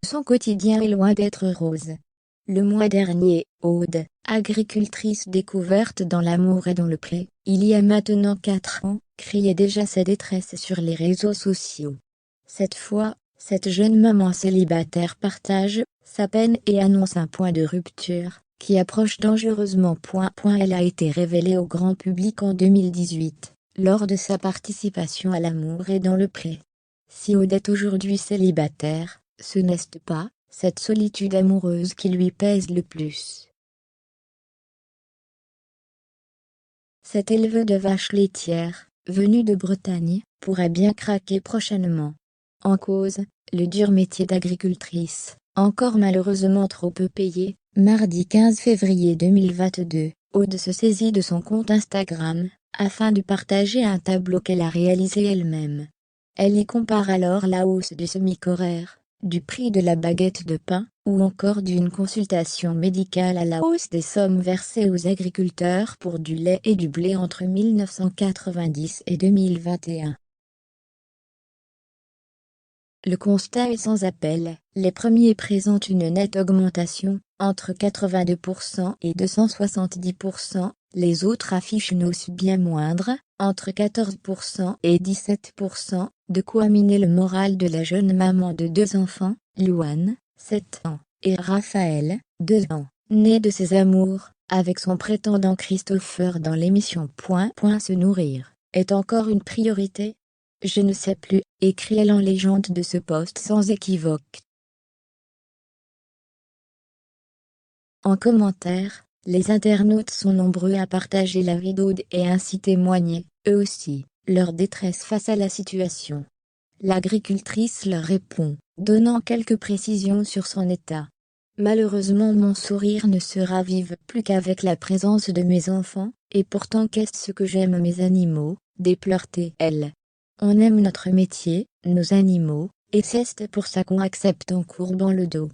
son quotidien est loin d'être rose. Le mois dernier, Aude, agricultrice découverte dans l'amour et dans le pré, il y a maintenant 4 ans, criait déjà sa détresse sur les réseaux sociaux. Cette fois, cette jeune maman célibataire partage sa peine et annonce un point de rupture, qui approche dangereusement. Elle a été révélée au grand public en 2018, lors de sa participation à l'amour et dans le pré. Si Aude est aujourd'hui célibataire, ce n'est pas cette solitude amoureuse qui lui pèse le plus. Cet éleveur de vaches laitières, venu de Bretagne, pourrait bien craquer prochainement. En cause, le dur métier d'agricultrice, encore malheureusement trop peu payé. Mardi 15 février 2022, Aude se saisit de son compte Instagram, afin de partager un tableau qu'elle a réalisé elle-même. Elle y compare alors la hausse du SMIC horaire, du prix de la baguette de pain, ou encore d'une consultation médicale à la hausse des sommes versées aux agriculteurs pour du lait et du blé entre 1990 et 2021. Le constat est sans appel, les premiers présentent une nette augmentation, entre 82% et 270%, les autres affichent une hausse bien moindre, entre 14% et 17%, de quoi miner le moral de la jeune maman de 2 enfants, Louane, 7 ans, et Raphaël, 2 ans, né de ses amours, avec son prétendant Christopher dans l'émission Se nourrir, est encore une priorité. Je ne sais plus, écrit-elle en légende de ce post sans équivoque. En commentaire, les internautes sont nombreux à partager la vie d'Aude et ainsi témoigner, eux aussi, leur détresse face à la situation. L'agricultrice leur répond, donnant quelques précisions sur son état. Malheureusement mon sourire ne se ravive plus qu'avec la présence de mes enfants, et pourtant qu'est-ce que j'aime mes animaux, déplore-t-elle. On aime notre métier, nos animaux, et c'est pour ça qu'on accepte en courbant le dos.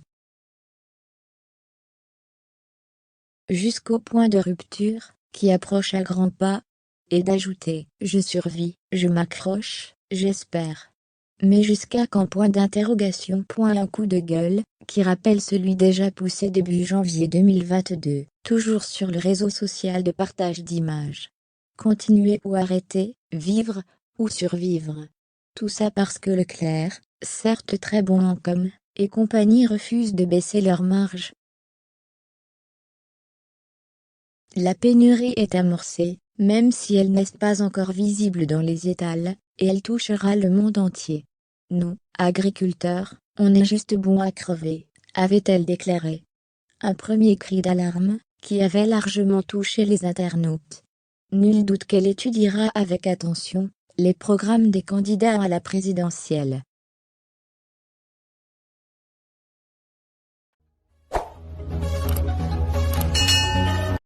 Jusqu'au point de rupture, qui approche à grands pas, et d'ajouter « Je survis, je m'accroche, j'espère ». Mais jusqu'à quand? Point d'interrogation. Un coup de gueule, qui rappelle celui déjà poussé début janvier 2022, toujours sur le réseau social de partage d'images. Continuer ou arrêter, vivre ou survivre. Tout ça parce que Leclerc, certes très bon en com, et compagnie refusent de baisser leurs marges. La pénurie est amorcée, même si elle n'est pas encore visible dans les étals, et elle touchera le monde entier. Nous, agriculteurs, on est juste bons à crever, avait-elle déclaré. Un premier cri d'alarme, qui avait largement touché les internautes. Nul doute qu'elle étudiera avec attention les programmes des candidats à la présidentielle.